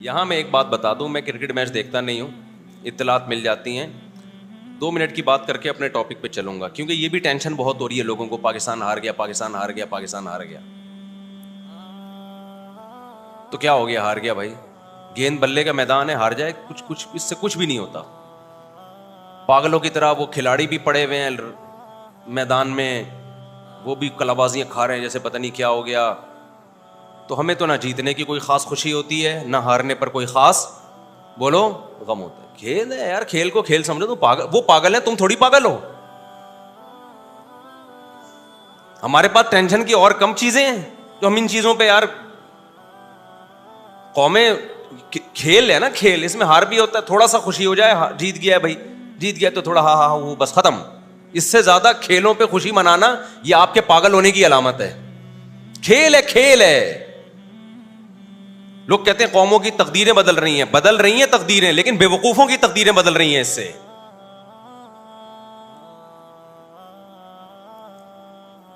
یہاں میں ایک بات بتا دوں، میں کرکٹ میچ دیکھتا نہیں ہوں، اطلاعات مل جاتی ہیں، 2 منٹ کی بات کر کے اپنے ٹاپک پہ چلوں گا، کیونکہ یہ بھی ٹینشن بہت ہو رہی ہے لوگوں کو، پاکستان ہار گیا، پاکستان ہار گیا، پاکستان ہار گیا۔ تو کیا ہو گیا؟ ہار گیا بھائی، گیند بلے کا میدان ہے، ہار جائے، کچھ اس سے کچھ بھی نہیں ہوتا۔ پاگلوں کی طرح وہ کھلاڑی بھی پڑے ہوئے ہیں میدان میں، وہ بھی کلابازیاں کھا رہے ہیں جیسے پتہ نہیں کیا ہو گیا۔ تو ہمیں تو نہ جیتنے کی کوئی خاص خوشی ہوتی ہے، نہ ہارنے پر کوئی خاص بولو غم ہوتا ہے۔ کھیل ہے یار، کھیل کو کھیل سمجھو۔ تو پاگل، وہ پاگل ہے، تم تھوڑی پاگل ہو۔ ہمارے پاس ٹینشن کی اور کم چیزیں ہیں جو ہم ان چیزوں پہ یار، قومیں کھیل ہے نا، کھیل، اس میں ہار بھی ہوتا ہے، تھوڑا سا خوشی ہو جائے، جیت گیا ہے بھائی، جیت گیا تو تھوڑا ہاں ہاں وہ بس ختم۔ اس سے زیادہ کھیلوں پہ خوشی منانا یہ آپ کے پاگل ہونے کی علامت ہے۔ کھیل ہے، کھیل ہے۔ لوگ کہتے ہیں قوموں کی تقدیریں بدل رہی ہیں تقدیریں، لیکن بے وقوفوں کی تقدیریں بدل رہی ہیں اس سے۔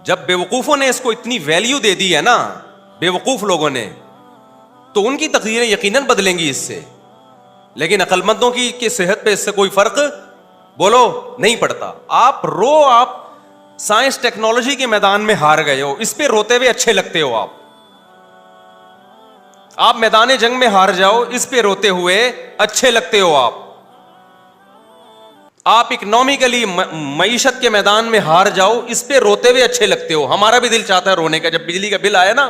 جب بے وقوفوں نے اس کو اتنی ویلیو دے دی ہے نا، بے وقوف لوگوں نے، تو ان کی تقدیریں یقیناً بدلیں گی اس سے، لیکن عقل مندوں کی صحت پہ اس سے کوئی فرق بولو نہیں پڑتا۔ آپ سائنس ٹیکنالوجی کے میدان میں ہار گئے ہو، اس پہ روتے ہوئے اچھے لگتے ہو۔ آپ میدان جنگ میں ہار جاؤ، اس پہ روتے ہوئے اچھے لگتے ہو۔ آپ اکنامکلی معیشت کے میدان میں ہار جاؤ، اس پہ روتے ہوئے اچھے لگتے ہو۔ ہمارا بھی دل چاہتا ہے رونے کا، جب بجلی کا بل آیا نا،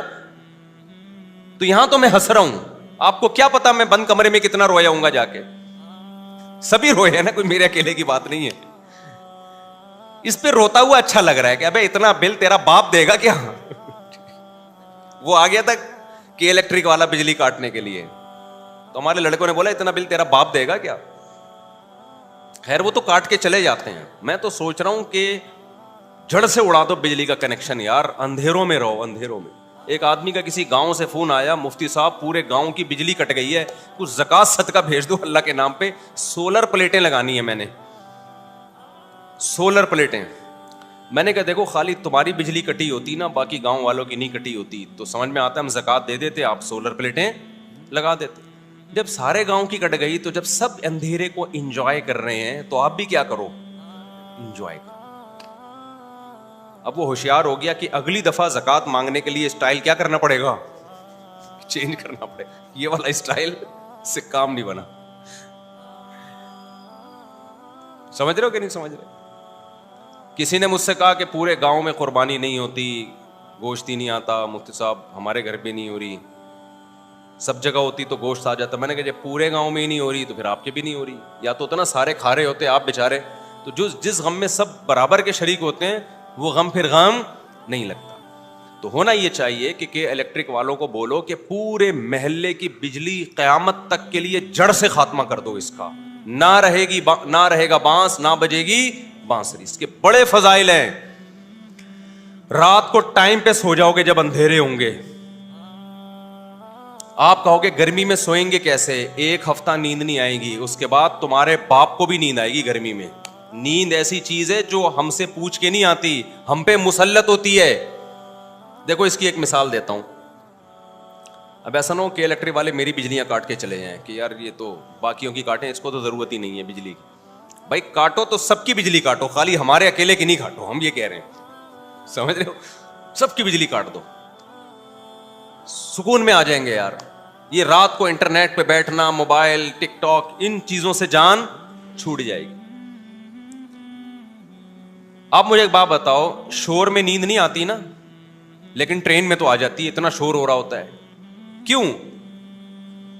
تو یہاں تو میں ہنس رہا ہوں، آپ کو کیا پتا میں بند کمرے میں کتنا رویا ہوں گا جا کے۔ سبھی روئے ہیں نا، کوئی میرے اکیلے کی بات نہیں ہے۔ اس پہ روتا ہوا اچھا لگ رہا ہے کہ ابے اتنا بل تیرا باپ دے گا کیا؟ وہ آ گیا تھا کہ الیکٹرک والا بجلی کاٹنے کے لیے، تو ہمارے لڑکوں نے بولا اتنا بل تیرا باپ دے گا کیا؟ خیر وہ تو کاٹ کے چلے جاتے ہیں۔ میں تو سوچ رہا ہوں کہ جڑ سے اڑا دو بجلی کا کنیکشن یار، اندھیروں میں رہو، اندھیروں میں۔ ایک آدمی کا کسی گاؤں سے فون آیا، مفتی صاحب پورے گاؤں کی بجلی کٹ گئی ہے، کچھ زکوٰۃ صدقہ بھیج دو اللہ کے نام پہ، سولر پلیٹیں لگانی ہے میں نے، سولر پلیٹیں۔ میں نے کہا دیکھو خالی تمہاری بجلی کٹی ہوتی نا، باقی گاؤں والوں کی نہیں کٹی ہوتی تو سمجھ میں آتا ہے ہم زکوٰۃ دے دیتے، آپ سولر پلیٹیں لگا دیتے۔ جب سارے گاؤں کی کٹ گئی تو جب سب اندھیرے کو انجوائے کر رہے ہیں تو آپ بھی کیا کرو، انجوائے کرو۔ اب وہ ہوشیار ہو گیا کہ اگلی دفعہ زکوٰۃ مانگنے کے لیے اسٹائل کیا کرنا پڑے گا، چینج کرنا پڑے گا، یہ والا اسٹائل سے کام نہیں بنا۔ سمجھ رہے ہو کہ نہیں سمجھ رہے؟ کسی نے مجھ سے کہا کہ پورے گاؤں میں قربانی نہیں ہوتی، گوشت ہی نہیں آتا، مفتی صاحب ہمارے گھر پہ نہیں ہو رہی، سب جگہ ہوتی تو گوشت آ جاتا۔ میں نے کہا جب پورے گاؤں میں ہی نہیں ہو رہی تو پھر آپ کے بھی نہیں ہو رہی، یا تو اتنا سارے کھا رہے ہوتے آپ بیچارے، تو جس غم میں سب برابر کے شریک ہوتے ہیں وہ غم پھر غم نہیں لگتا۔ تو ہونا یہ چاہیے کہ الیکٹرک والوں کو بولو کہ پورے محلے کی بجلی قیامت تک کے لیے جڑ سے خاتمہ کر دو اس کا، نہ رہے گا بانس، نہ بجے گی بانسری۔ اس کے بڑے فضائل ہیں۔ رات کو ٹائم پہ سو جاؤ گے جب اندھیرے ہوں گے۔ آپ کہو گے گرمی میں سوئیں گے کیسے؟ 1 ہفتہ نیند نہیں آئے گی، اس کے بعد تمہارے باپ کو بھی نیند آئے گی گرمی میں۔ نیند ایسی چیز ہے جو ہم سے پوچھ کے نہیں آتی، ہم پہ مسلط ہوتی ہے۔ دیکھو اس کی ایک مثال دیتا ہوں۔ اب ایسا نہ ہو کہ الیکٹرک والے میری بجلیاں کاٹ کے چلے جائیں کہ یار یہ تو باقیوں کی کاٹیں، اس کو تو ضرورت ہی نہیں ہے بجلی کی۔ بھائی کاٹو تو سب کی بجلی کاٹو، خالی ہمارے اکیلے کی نہیں کاٹو، ہم یہ کہہ رہے ہیں، سمجھ رہے ہو؟ سب کی بجلی کاٹ دو، سکون میں آ جائیں گے یار۔ یہ رات کو انٹرنیٹ پہ بیٹھنا، موبائل، ٹک ٹاک، ان چیزوں سے جان چھوٹ جائے گی۔ آپ مجھے ایک بات بتاؤ، شور میں نیند نہیں آتی نا، لیکن ٹرین میں تو آ جاتی ہے، اتنا شور ہو رہا ہوتا ہے۔ کیوں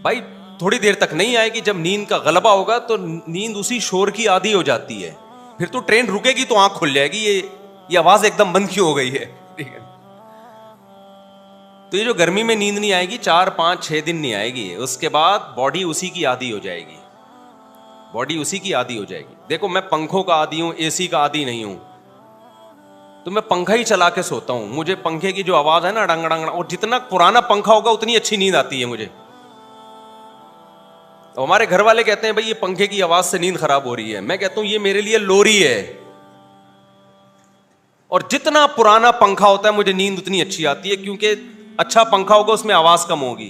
بھائی؟ تھوڑی دیر تک نہیں آئے گی، جب نیند کا غلبہ ہوگا تو نیند اسی شور کی عادی ہو جاتی ہے، پھر تو ٹرین رکے گی تو آنکھ کھل جائے گی، یہ آواز ایک دم بند کیوں ہو گئی ہے؟ ٹھیک ہے، تو یہ جو گرمی میں نیند نہیں آئے گی 4 5 6 دن نہیں آئے گی، اس کے بعد باڈی اسی کی عادی ہو جائے گی، باڈی اسی کی عادی ہو جائے گی۔ دیکھو میں پنکھوں کا عادی ہوں، اے سی کا عادی نہیں ہوں، تو میں پنکھا ہی چلا کے سوتا ہوں، مجھے پنکھے کی جو آواز ہے نا ڈنگ ڈنگ، اور جتنا پرانا پنکھا ہوگا اتنی اچھی نیند آتی ہے مجھے۔ تو ہمارے گھر والے کہتے ہیں بھائی یہ پنکھے کی آواز سے نیند خراب ہو رہی ہے، میں کہتا ہوں یہ میرے لیے لوری ہے، اور جتنا پرانا پنکھا ہوتا ہے مجھے نیند اتنی اچھی آتی ہے، کیونکہ اچھا پنکھا ہوگا اس میں آواز کم ہوگی،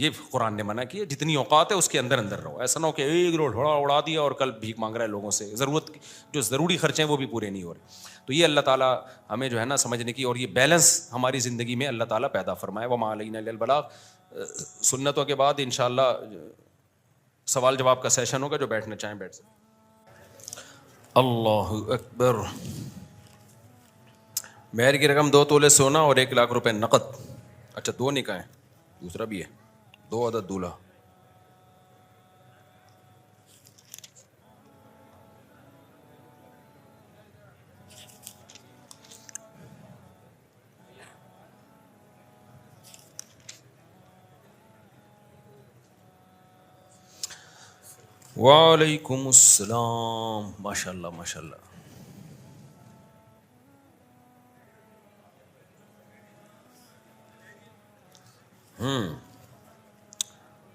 یہ قرآن نے منع کیا. جتنی اوقات ہے اس کے اندر اندر رہو. ایسا نہ ہو کہ ایک روڈ اڑا دیا اور کل بھیک مانگ رہا ہے لوگوں سے. ضرورت جو ضروری خرچے ہیں وہ بھی پورے نہیں ہو رہے. تو یہ اللہ تعالیٰ ہمیں جو ہے نا سمجھنے کی اور یہ بیلنس ہماری زندگی میں اللہ تعالیٰ پیدا فرمائے. وما علینا الا البلاغ. سنتوں کے بعد انشاءاللہ سوال جواب کا سیشن ہوگا. جو بیٹھنا چاہیں بیٹھ سکیں. اللہ اکبر. مہر کی رقم 2 تولے سونا اور 1 لاکھ روپے نقد. اچھا 2 نکاح ہیں, دوسرا بھی ہے, 2 عدد دولہا. وعلیکم السلام. ماشاء اللہ ماشاء اللہ.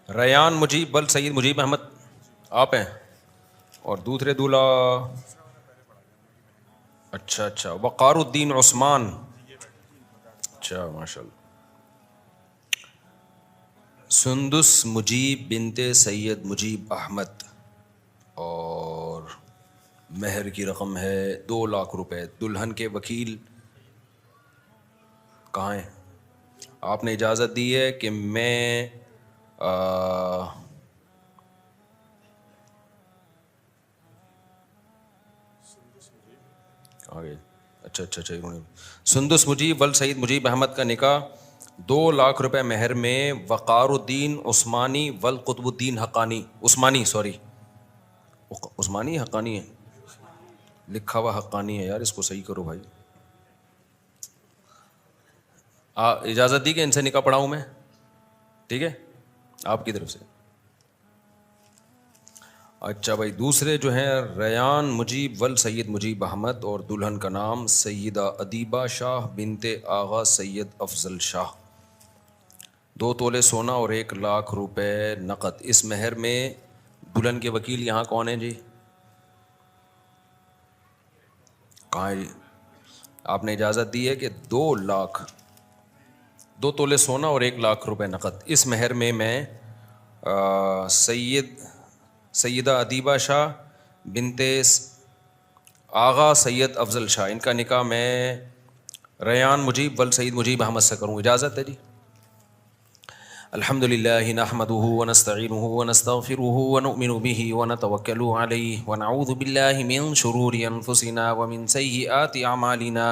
ریان مجیب بل سید مجیب احمد آپ ہیں, اور دوسرے دولہا اچھا وقار الدین عثمان. اچھا ماشاء اللہ. سندس مجیب بنت سید مجیب احمد, اور مہر کی رقم ہے 2 لاکھ روپے. دلہن کے وکیل کہاں ہیں؟ آپ نے اجازت دی ہے کہ میں آگے اچھا سندس مجیب ول سعید مجیب احمد کا نکاح 2 لاکھ روپے مہر میں وقار الدین عثمانی ول قطب الدین حقانی عثمانی حقانی ہے, لکھا ہوا حقانی ہے یار, اس کو صحیح کرو بھائی. اجازت دی کہ ان سے نکاح پڑھاؤں میں, ٹھیک ہے آپ کی طرف سے. اچھا بھائی, دوسرے جو ہیں ریان مجیب ول سید مجیب احمد, اور دلہن کا نام سیدہ ادیبہ شاہ بنت آغا سید افضل شاہ. 2 تولے سونا اور 1 لاکھ روپے نقد. اس مہر میں دلہن کے وکیل یہاں کون ہیں جی؟ کہاں ہے جی؟ آپ نے اجازت دی ہے کہ 2 تولے سونا اور 1 لاکھ روپے نقد. اس مہر میں سیدہ ادیبہ شاہ بنت آغا سید افضل شاہ, ان کا نکاح میں ریان مجیب ول سعید مجیب احمد سے کروں. اجازت ہے جی؟ الحمد للہ نحمده ونستعینه ونستغفره ونؤمن به ونتوکل علیہ ونعوذ باللہ من شرور انفسنا ومن سیئات اعمالنا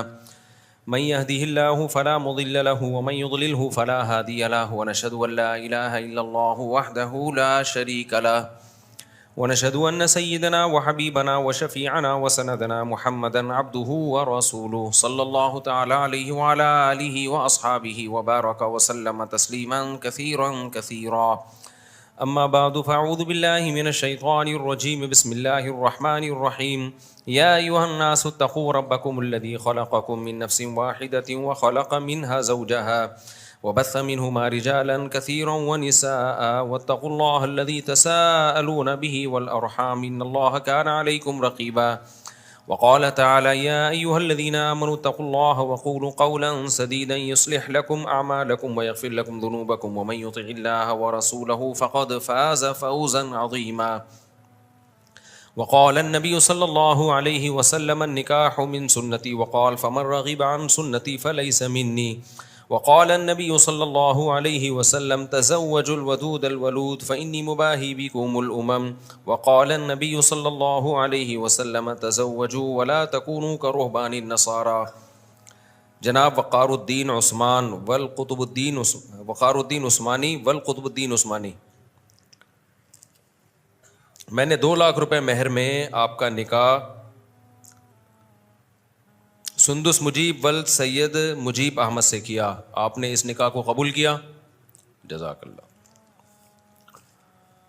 من يهده الله فلا مضل له ومن يضلله فلا هادي له ونشهد ان لا اله الا الله وحده لا شريك له ونشهد ان سيدنا وحبيبنا وشفيعنا وسندنا محمدا عبده ورسوله صلى الله تعالى عليه وعلى اله واصحابه وبارك وسلم تسليما كثيرا. اما بعد فاعوذ بالله من الشيطان الرجيم. بسم الله الرحمن الرحيم. يا ايها الناس اتقوا ربكم الذي خلقكم من نفس واحدة وخلق منها زوجها وبث منهما رجالا كثيرا ونساء واتقوا الله الذي تساءلون به والأرحام إن الله كان عليكم رقيبا. وقال تعالى يا أيها الذين آمنوا اتقوا الله وقولوا قولا سديدا يصلح لكم أعمالكم ويغفر لكم ذنوبكم ومن يطع الله ورسوله فقد فاز فوزا عظيما. وقال النبي صلى الله عليه وسلم النكاح من سنتي وقال فمن رغب عن سنتي فليس مني. وقال النبي صلى الله عليه وسلم تزوجوا الودود الولود فإني مباهي بكم الأمم. وقال النبي صلى الله عليه وسلم تزوجوا ولا تكونوا كرهبان النصارى. جناب وقار الدین عثمان والقطب الدین وقار الدین عثمانی والقطب الدین عثمانی, میں نے 2 لاکھ روپے مہر میں آپ کا نکاح سندس مجیب ول سید مجیب احمد سے کیا. آپ نے اس نکاح کو قبول کیا؟ جزاک اللہ.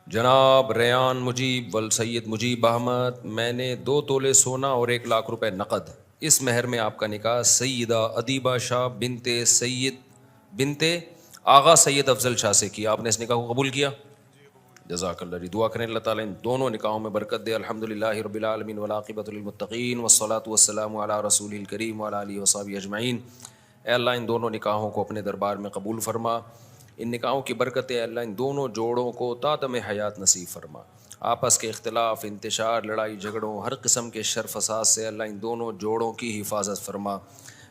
جناب ریان مجیب ول سید مجیب احمد, میں نے 2 تولے سونا اور 1 لاکھ روپے نقد. اس مہر میں آپ کا نکاح سیدہ ادیبہ شاہ بنت آغا سید افضل شاہ سے کیا. آپ نے اس نکاح کو قبول کیا؟ جزاک اللہ جی. دعا کریں اللہ تعالیٰ ان دونوں نکاحوں میں برکت دے. الحمدللہ رب العالمین والعاقبۃ للمتقین والصلاۃ والسلام علی رسول الکریم وعلی آلہ وصحبہ اجمعین. اے اللہ ان دونوں نکاحوں کو اپنے دربار میں قبول فرما. ان نکاحوں کی برکتیں اللہ ان دونوں جوڑوں کو تادم حیات نصیب فرما. آپس کے اختلاف، انتشار، لڑائی جھگڑوں، ہر قسم کے شر فساد سے اللہ ان دونوں جوڑوں کی حفاظت فرما.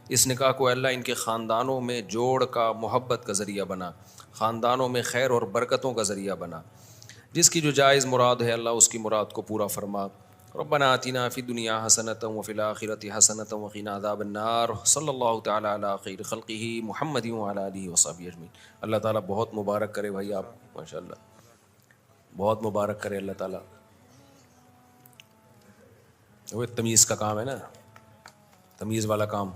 اس نکاح کو اللہ ان کے خاندانوں میں جوڑ کا، محبت کا ذریعہ بنا، خاندانوں میں خیر اور برکتوں کا ذریعہ بنا. جس کی جو جائز مراد ہے اللہ اس کی مراد کو پورا فرما. ربنا آتنا فی الدنیا حسنۃ وفی الآخرۃ حسنۃ وقنا عذاب النار. صلی اللہ تعالی علی خیر خلقہ محمد وعلی آلہ وصحبہ اجمعین. اللہ تعالیٰ بہت مبارک کرے بھائی آپ، ماشاء اللہ بہت مبارک کرے اللہ تعالیٰ. وہ تمیز کا کام ہے نا، تمیز والا کام.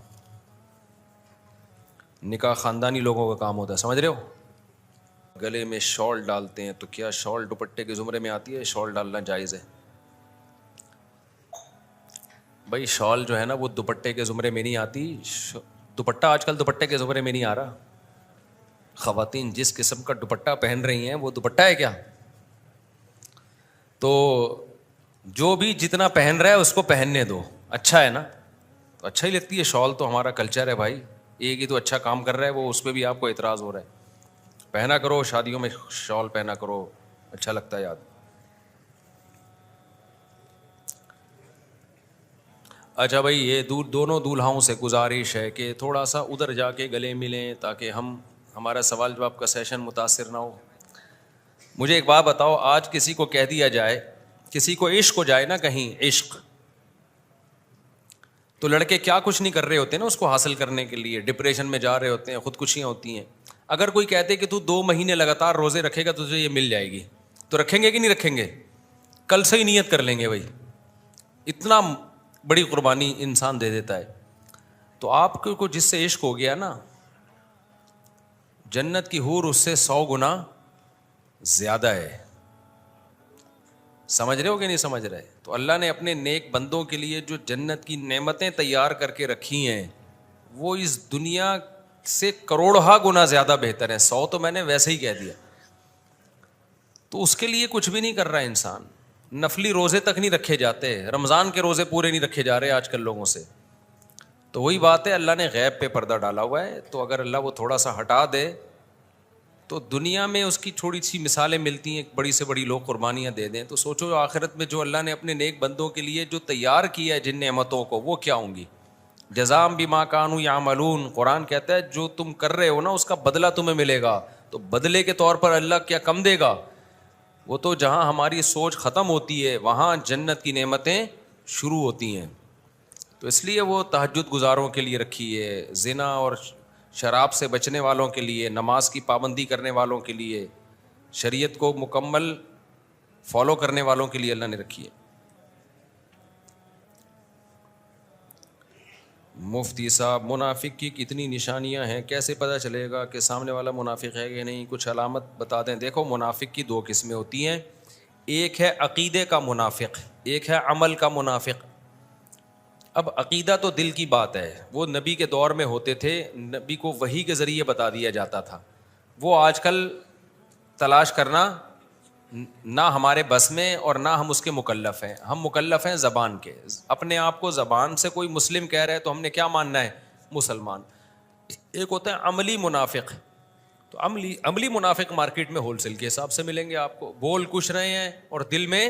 نکاح خاندانی لوگوں کا کام ہوتا ہے، سمجھ رہے ہو. گلے میں شال ڈالتے ہیں تو کیا شال دوپٹے کے زمرے میں آتی ہے؟ شال ڈالنا جائز ہے بھائی. شال جو ہے نا وہ دوپٹے کے زمرے میں نہیں آتی. دوپٹہ آج کل دوپٹے کے زمرے میں نہیں آ رہا. خواتین جس قسم کا دوپٹہ پہن رہی ہیں وہ دوپٹہ ہے کیا؟ تو جو بھی جتنا پہن رہا ہے اس کو پہننے دو، اچھا ہے نا. تو اچھا ہی لگتی ہے شال، تو ہمارا کلچر ہے بھائی. ایک ہی تو اچھا کام کر رہا ہے وہ، اس پہ بھی آپ کو اعتراض ہو رہا ہے. پہنا کرو، شادیوں میں شال پہنا کرو، اچھا لگتا ہے یاد. اچھا بھائی، یہ دونوں دولہاؤں سے گزارش ہے کہ تھوڑا سا ادھر جا کے گلے ملیں تاکہ ہمارا سوال جواب کا سیشن متاثر نہ ہو. مجھے ایک بات بتاؤ، آج کسی کو کہہ دیا جائے، کسی کو عشق ہو جائے نا، کہیں عشق، تو لڑکے کیا کچھ نہیں کر رہے ہوتے نا اس کو حاصل کرنے کے لیے، ڈپریشن میں جا رہے ہوتے ہیں، خودکشیاں ہوتی ہیں. اگر کوئی کہتے کہ تو 2 مہینے لگاتار روزے رکھے گا تجھے یہ مل جائے گی، تو رکھیں گے کہ نہیں رکھیں گے؟ کل سے ہی نیت کر لیں گے بھائی. اتنا بڑی قربانی انسان دے دیتا ہے. تو آپ کو جس سے عشق ہو گیا نا، جنت کی حور اس سے 100 گنا زیادہ ہے. سمجھ رہے ہو کہ نہیں سمجھ رہے؟ تو اللہ نے اپنے نیک بندوں کے لیے جو جنت کی نعمتیں تیار کر کے رکھی ہیں وہ اس دنیا سے کروڑہ گنا زیادہ بہتر ہے. 100 تو میں نے ویسے ہی کہہ دیا. تو اس کے لیے کچھ بھی نہیں کر رہا انسان. نفلی روزے تک نہیں رکھے جاتے، رمضان کے روزے پورے نہیں رکھے جا رہے آج کل لوگوں سے. تو وہی بات ہے، اللہ نے غیب پہ پردہ ڈالا ہوا ہے. تو اگر اللہ وہ تھوڑا سا ہٹا دے تو دنیا میں اس کی تھوڑی سی مثالیں ملتی ہیں، بڑی سے بڑی لوگ قربانیاں دے دیں. تو سوچو آخرت میں جو اللہ نے اپنے نیک بندوں کے لیے جو تیار کیا ہے جن نعمتوں کو، وہ کیا ہوں گی. جزام بما کانوا یعملون. قرآن کہتا ہے جو تم کر رہے ہو نا اس کا بدلہ تمہیں ملے گا. تو بدلے کے طور پر اللہ کیا کم دے گا؟ وہ تو جہاں ہماری سوچ ختم ہوتی ہے وہاں جنت کی نعمتیں شروع ہوتی ہیں. تو اس لیے وہ تہجد گزاروں کے لیے رکھی ہے، زنا اور شراب سے بچنے والوں کے لیے، نماز کی پابندی کرنے والوں کے لیے، شریعت کو مکمل فالو کرنے والوں کے لیے اللہ نے رکھی ہے. مفتی صاحب، منافق کی کتنی نشانیاں ہیں؟ کیسے پتہ چلے گا کہ سامنے والا منافق ہے کہ نہیں؟ کچھ علامت بتا دیں. دیکھو، منافق کی 2 قسمیں ہوتی ہیں. ایک ہے عقیدے کا منافق، ایک ہے عمل کا منافق. اب عقیدہ تو دل کی بات ہے، وہ نبی کے دور میں ہوتے تھے، نبی کو وحی کے ذریعے بتا دیا جاتا تھا. وہ آج کل تلاش کرنا نہ ہمارے بس میں اور نہ ہم اس کے مکلف ہیں. ہم مکلف ہیں زبان کے. اپنے آپ کو زبان سے کوئی مسلم کہہ رہا ہے تو ہم نے کیا ماننا ہے؟ مسلمان. ایک ہوتا ہے عملی منافق. تو عملی منافق مارکیٹ میں ہول سیل کے حساب سے ملیں گے آپ کو. بول کچھ رہے ہیں اور دل میں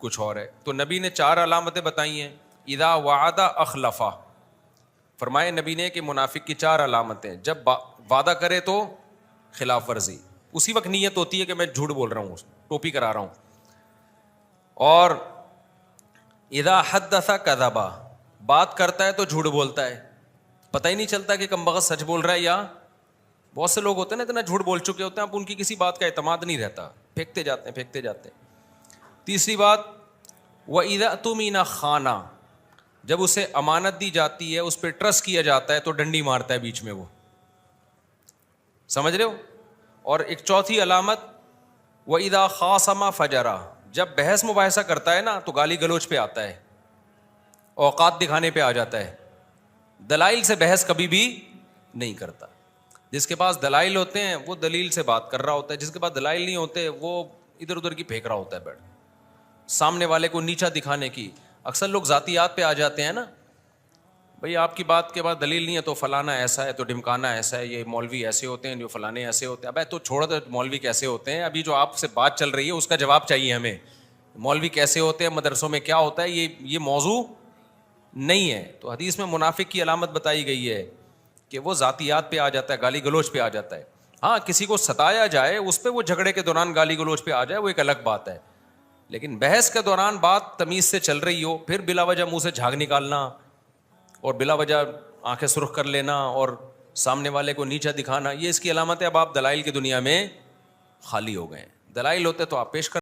کچھ اور ہے. تو نبی نے 4 علامتیں بتائی ہیں. اذا وعد اخلفا. فرمائے نبی نے کہ منافق کی 4 علامتیں: جب وعدہ کرے تو خلاف ورزی، اسی وقت نیت ہوتی ہے کہ میں جھوٹ بول رہا ہوں، ٹوپی کرا رہا ہوں. اور اذا حدث کذبا. بات کرتا ہے تو جھوٹ بولتا ہے، پتہ ہی نہیں چلتا کہ کمبخت سچ بول رہا ہے یا. بہت سے لوگ ہوتے ہیں نا اتنا جھوٹ بول چکے ہوتے ہیں اب ان کی کسی بات کا اعتماد نہیں رہتا، پھینکتے جاتے ہیں. تیسری بات، وَإِذَا اؤْتُمِنَ خَانَ. جب اسے امانت دی جاتی ہے، اس پہ ٹرسٹ کیا جاتا ہے تو ڈنڈی مارتا ہے بیچ میں وہ. سمجھ رہے ہو؟ اور ایک چوتھی علامت، وَإِذَا خَاصَمَ فَجَرَ. جب بحث مباحثہ کرتا ہے نا تو گالی گلوچ پہ آتا ہے، اوقات دکھانے پہ آ جاتا ہے. دلائل سے بحث کبھی بھی نہیں کرتا. جس کے پاس دلائل ہوتے ہیں وہ دلیل سے بات کر رہا ہوتا ہے، جس کے پاس دلائل نہیں ہوتے وہ ادھر ادھر کی پھینک رہا ہوتا ہے بیٹھ، سامنے والے کو نیچا دکھانے کی. اکثر لوگ ذاتیات پہ آ جاتے ہیں نا. بھئی آپ کی بات کے بعد دلیل نہیں ہے تو فلانا ایسا ہے، تو ڈھمکانا ایسا ہے، یہ مولوی ایسے ہوتے ہیں، جو فلانے ایسے ہوتے ہیں. ابے تو چھوڑو، تو مولوی کیسے ہوتے ہیں، ابھی جو آپ سے بات چل رہی ہے اس کا جواب چاہیے ہمیں. مولوی کیسے ہوتے ہیں، مدرسوں میں کیا ہوتا ہے، یہ موضوع نہیں ہے. تو حدیث میں منافق کی علامت بتائی گئی ہے کہ وہ ذاتیات پہ آ جاتا ہے، گالی گلوچ پہ آ جاتا ہے. ہاں کسی کو ستایا جائے اس پہ، وہ جھگڑے کے دوران گالی گلوچ پہ آ جائے، وہ ایک الگ بات ہے. لیکن بحث کے دوران بات تمیز سے چل رہی ہو، پھر بلا وجہ منہ سے جھاگ نکالنا اور بلا وجہ آنکھیں سرخ کر لینا اور سامنے والے کو نیچا دکھانا، یہ اس کی علامت ہے. اب آپ دلائل کی دنیا میں خالی ہو گئے. دلائل ہوتے تو آپ پیش کر